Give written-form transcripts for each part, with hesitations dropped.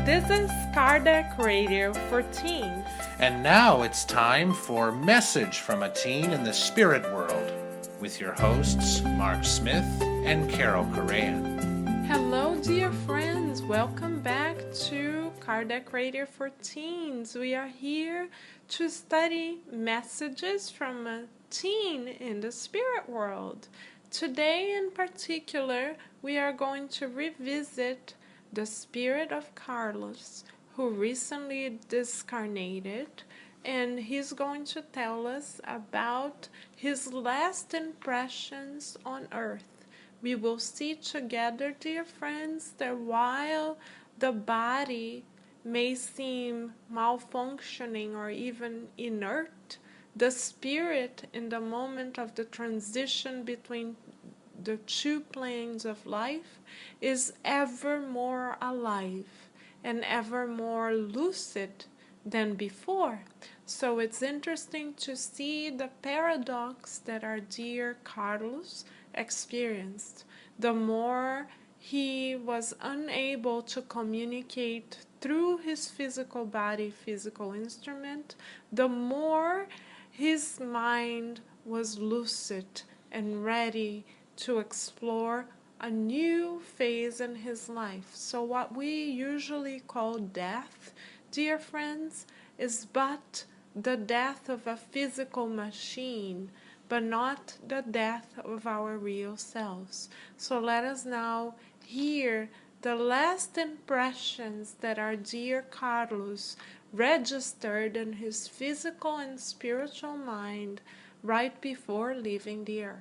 This is Kardec Radio for Teens. And now it's time for Message from a Teen in the Spirit World with your hosts, Mark Smith and Carol Coran. Hello, dear friends. Welcome back to Kardec Radio for Teens. We are here to study messages from a teen in the spirit world. Today, in particular, we are going to revisit the spirit of Carlos, who recently discarnated, and he's going to tell us about his last impressions on earth. We will see together, dear friends, that while the body may seem malfunctioning or even inert, the spirit, in the moment of the transition between the two planes of life, is ever more alive and ever more lucid than before. So it's interesting to see the paradox that our dear Carlos experienced. The more he was unable to communicate through his physical body, physical instrument, the more his mind was lucid and ready to explore a new phase in his life. So what we usually call death, dear friends, is but the death of a physical machine, but not the death of our real selves. So let us now hear the last impressions that our dear Carlos registered in his physical and spiritual mind right before leaving the earth.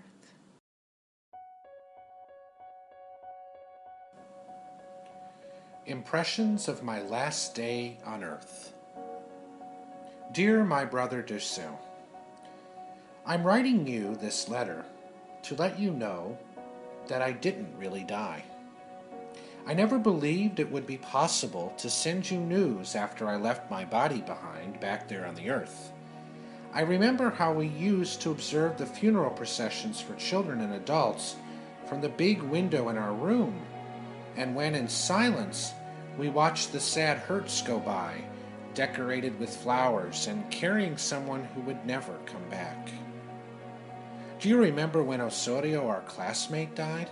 Impressions of my last day on earth. Dear my brother Ducil, I'm writing you this letter to let you know that I didn't really die. I never believed it would be possible to send you news after I left my body behind back there on the earth. I remember how we used to observe the funeral processions for children and adults from the big window in our room, and when in silence we watched the sad hearse go by, decorated with flowers and carrying someone who would never come back. Do you remember when Osorio, our classmate, died?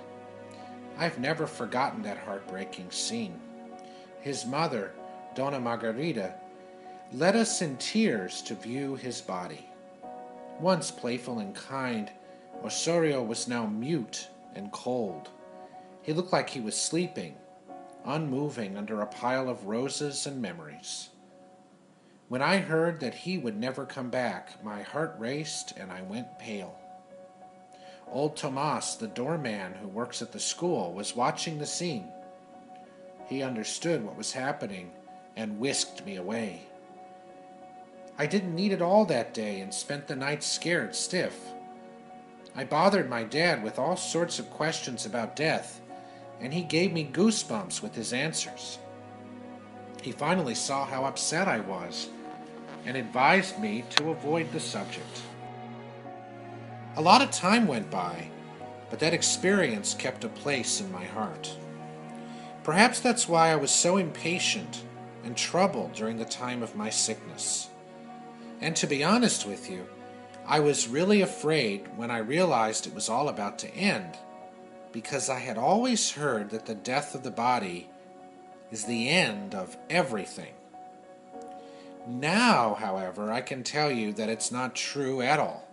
I've never forgotten that heartbreaking scene. His mother, Dona Margarita, led us in tears to view his body. Once playful and kind, Osorio was now mute and cold. He looked like he was sleeping, unmoving under a pile of roses and memories. When I heard that he would never come back, my heart raced and I went pale. Old Tomas, the doorman who works at the school, was watching the scene. He understood what was happening and whisked me away. I didn't need it all that day and spent the night scared stiff. I bothered my dad with all sorts of questions about death, and he gave me goosebumps with his answers. He finally saw how upset I was and advised me to avoid the subject. A lot of time went by, but that experience kept a place in my heart. Perhaps that's why I was so impatient and troubled during the time of my sickness. And to be honest with you, I was really afraid when I realized it was all about to end, because I had always heard that the death of the body is the end of everything. Now, however, I can tell you that it's not true at all.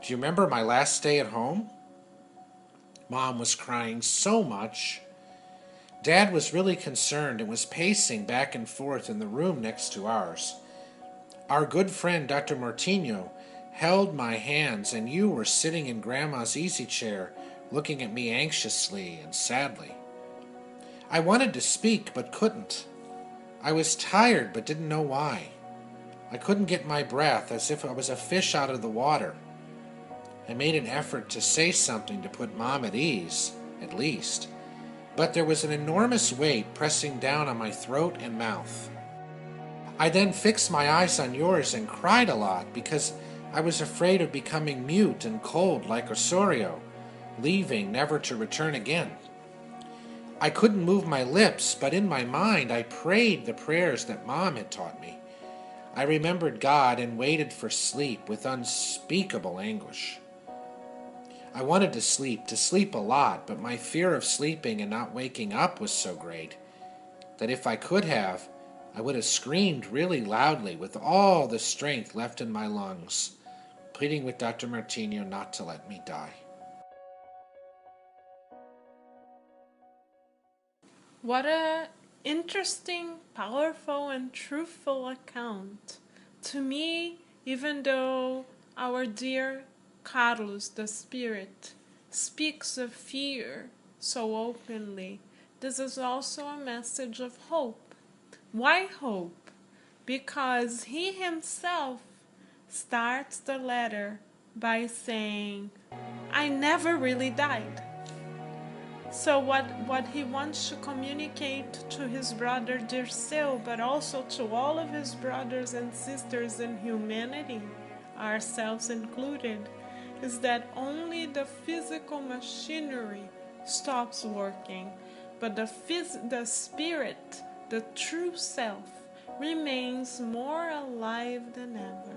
Do you remember my last day at home? Mom was crying so much. Dad was really concerned and was pacing back and forth in the room next to ours. Our good friend Dr. Martino held my hands, and you were sitting in Grandma's easy chair, looking at me anxiously and sadly. I wanted to speak, but couldn't. I was tired, but didn't know why. I couldn't get my breath, as if I was a fish out of the water. I made an effort to say something to put Mom at ease, at least, but there was an enormous weight pressing down on my throat and mouth. I then fixed my eyes on yours and cried a lot because I was afraid of becoming mute and cold like Osorio, leaving never to return again. I couldn't move my lips, but in my mind I prayed the prayers that Mom had taught me. I remembered God and waited for sleep with unspeakable anguish. I wanted to sleep a lot, but my fear of sleeping and not waking up was so great that if I could have, I would have screamed really loudly with all the strength left in my lungs, pleading with Dr. Martino not to let me die. What a interesting, powerful, and truthful account. To me, even though our dear Carlos, the spirit, speaks of fear so openly, this is also a message of hope. Why hope? Because he himself starts the letter by saying, I never really died. So what he wants to communicate to his brother Dirceu, but also to all of his brothers and sisters in humanity, ourselves included, is that only the physical machinery stops working, but the spirit, the true self, remains more alive than ever.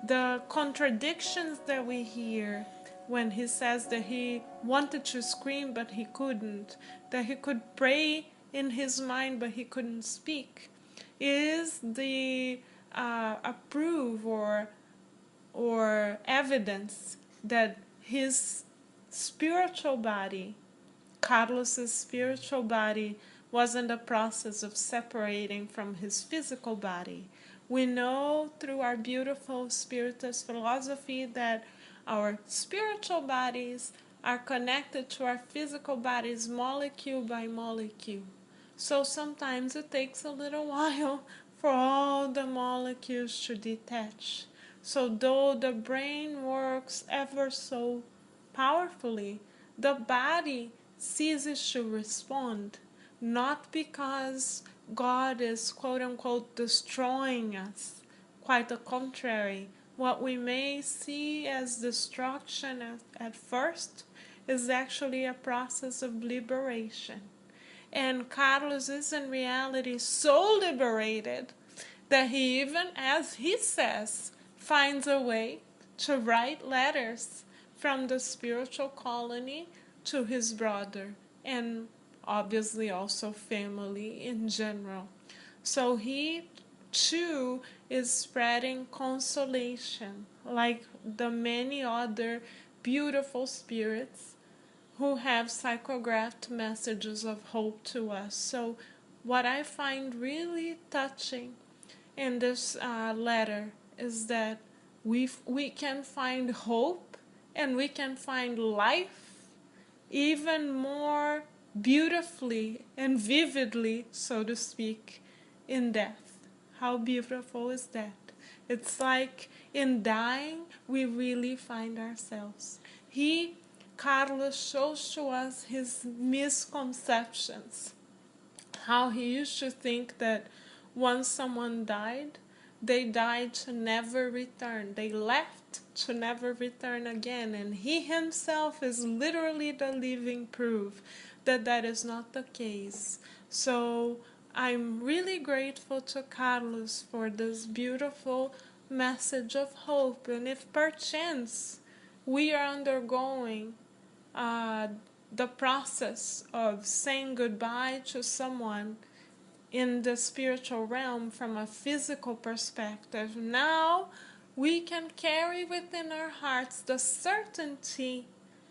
The contradictions that we hear when he says that he wanted to scream but he couldn't, that he could pray in his mind but he couldn't speak, is the proof or evidence that his spiritual body, Carlos's spiritual body, was in the process of separating from his physical body. We know through our beautiful Spiritist philosophy that our spiritual bodies are connected to our physical bodies molecule by molecule. So sometimes it takes a little while for all the molecules to detach. So though the brain works ever so powerfully, the body ceases to respond, not because God is quote unquote destroying us. Quite the contrary. What we may see as destruction at first is actually a process of liberation. And Carlos is in reality so liberated that he even, as he says, finds a way to write letters from the spiritual colony to his brother and obviously also family in general. So he too is spreading consolation like the many other beautiful spirits who have psychographed messages of hope to us. So what I find really touching in this letter is that we can find hope and we can find life even more beautifully and vividly, so to speak, in death. How beautiful is that? It's like in dying, we really find ourselves. Carlos, shows to us his misconceptions. How he used to think that once someone died, they died to never return. They left to never return again. And he himself is literally the living proof that that is not the case. So I'm really grateful to Carlos for this beautiful message of hope. And if perchance we are undergoing uh, the process of saying goodbye to someone in the spiritual realm from a physical perspective, now we can carry within our hearts the certainty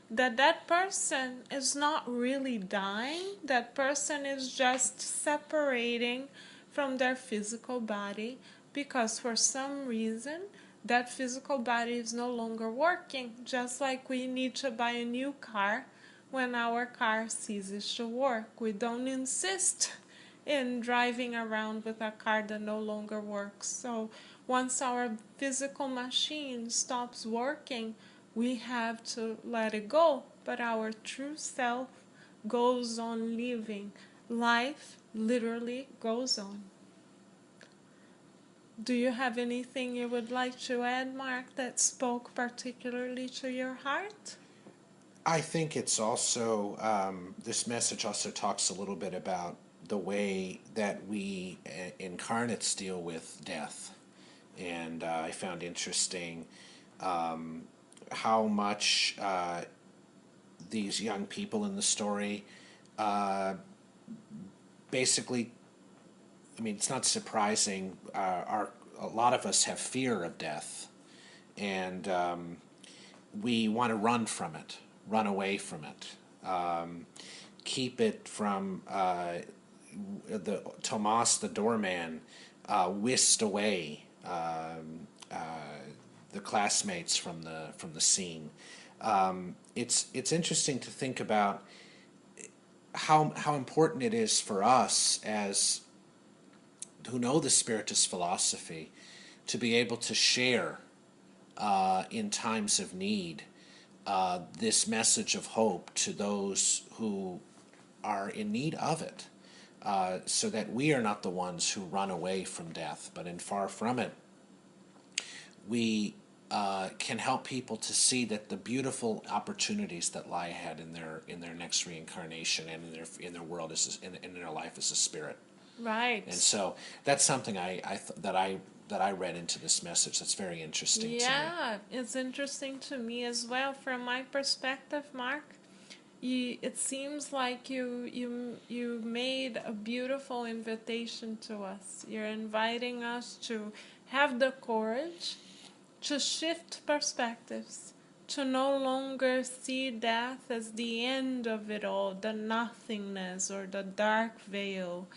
that that person is not really dying, that person is just separating from their physical body because for some reason that physical body is no longer working, just like we need to buy a new car when our car ceases to work. We don't insist in driving around with a car that no longer works. So once our physical machine stops working, we have to let it go. But our true self goes on living. Life literally goes on. Do you have anything you would like to add, Mark, that spoke particularly to your heart? I think it's also, this message also talks a little bit about the way that we incarnates deal with death. And I found interesting how much these young people in the story basically, I mean, it's not surprising. A lot of us have fear of death, and we want to run from it, run away from it, keep it from the Tomas the doorman whisked away the classmates from the scene. It's interesting to think about how important it is for us as who know the Spiritist philosophy to be able to share in times of need this message of hope to those who are in need of it, so that we are not the ones who run away from death, but in far from it, we can help people to see that the beautiful opportunities that lie ahead in their next reincarnation and in their world in their life as a spirit. Right. And so that's something that I read into this message. That's very interesting to me. Yeah, it's interesting to me as well. From my perspective, Mark, it seems like you made a beautiful invitation to us. You're inviting us to have the courage to shift perspectives, to no longer see death as the end of it all, the nothingness or the dark veil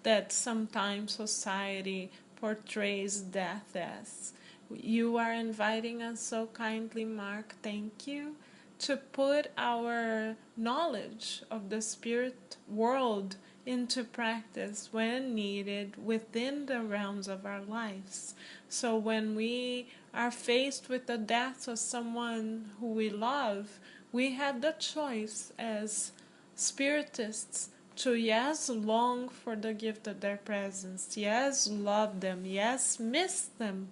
that sometimes society portrays death as. You are inviting us so kindly, Mark, thank you, to put our knowledge of the spirit world into practice when needed within the realms of our lives. So when we are faced with the death of someone who we love, we have the choice as spiritists to, yes, long for the gift of their presence, yes, love them, yes, miss them,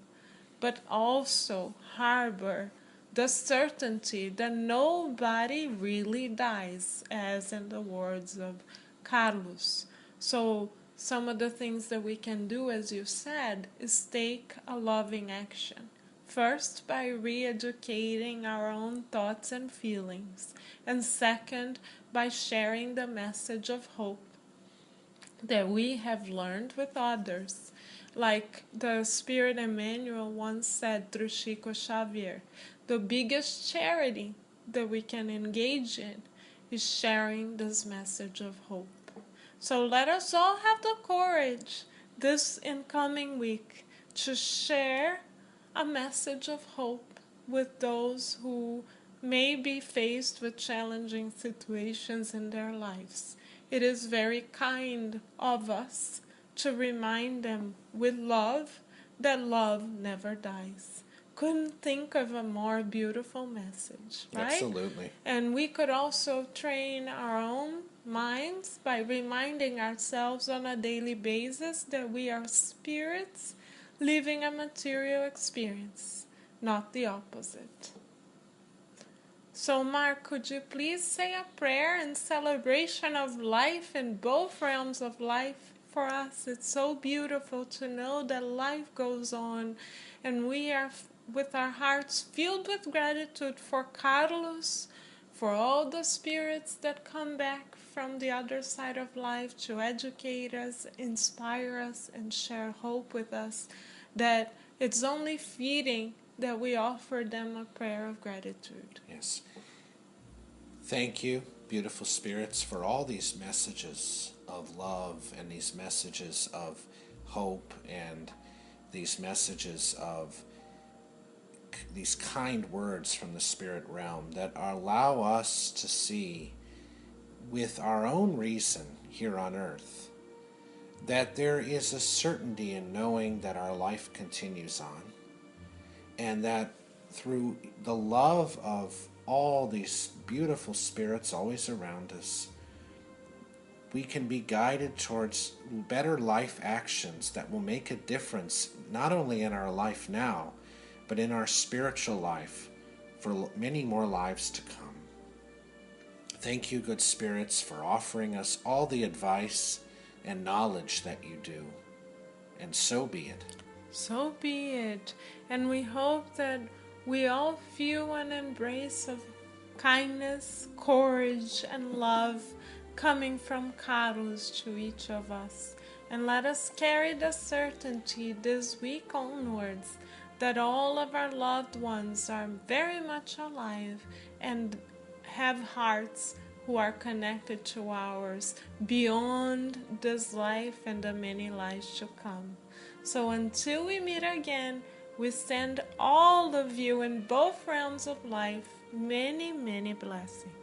but also harbor the certainty that nobody really dies, as in the words of Carlos. So some of the things that we can do, as you said, is take a loving action. First, by re-educating our own thoughts and feelings. And second, by sharing the message of hope that we have learned with others. Like the Spirit Emmanuel once said through Chico Xavier, the biggest charity that we can engage in is sharing this message of hope. So let us all have the courage this incoming week to share a message of hope with those who may be faced with challenging situations in their lives. It is very kind of us to remind them with love that love never dies. Couldn't think of a more beautiful message, right? Absolutely. And we could also train our own minds by reminding ourselves on a daily basis that we are spirits living a material experience, not the opposite. So, Mark, could you please say a prayer in celebration of life in both realms of life for us? It's so beautiful to know that life goes on, and we are with our hearts filled with gratitude for Carlos, for all the spirits that come back from the other side of life to educate us, inspire us, and share hope with us, that it's only fitting that we offer them a prayer of gratitude. Yes. Thank you, beautiful spirits, for all these messages of love and these messages of hope and these messages of these kind words from the spirit realm that allow us to see with our own reason here on earth that there is a certainty in knowing that our life continues on, and that through the love of all these beautiful spirits always around us, we can be guided towards better life actions that will make a difference not only in our life now, but in our spiritual life for many more lives to come. Thank you, good spirits, for offering us all the advice and knowledge that you do. And so be it. So be it. And we hope that we all feel an embrace of kindness, courage, and love coming from Carlos to each of us. And let us carry the certainty this week onwards that all of our loved ones are very much alive and have hearts who are connected to ours beyond this life and the many lives to come. So until we meet again, we send all of you in both realms of life many, many blessings.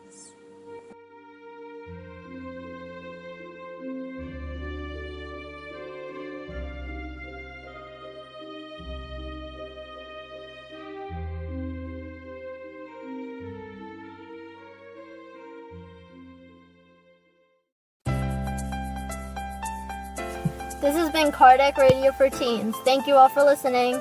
This has been Kardec Radio for Teens. Thank you all for listening.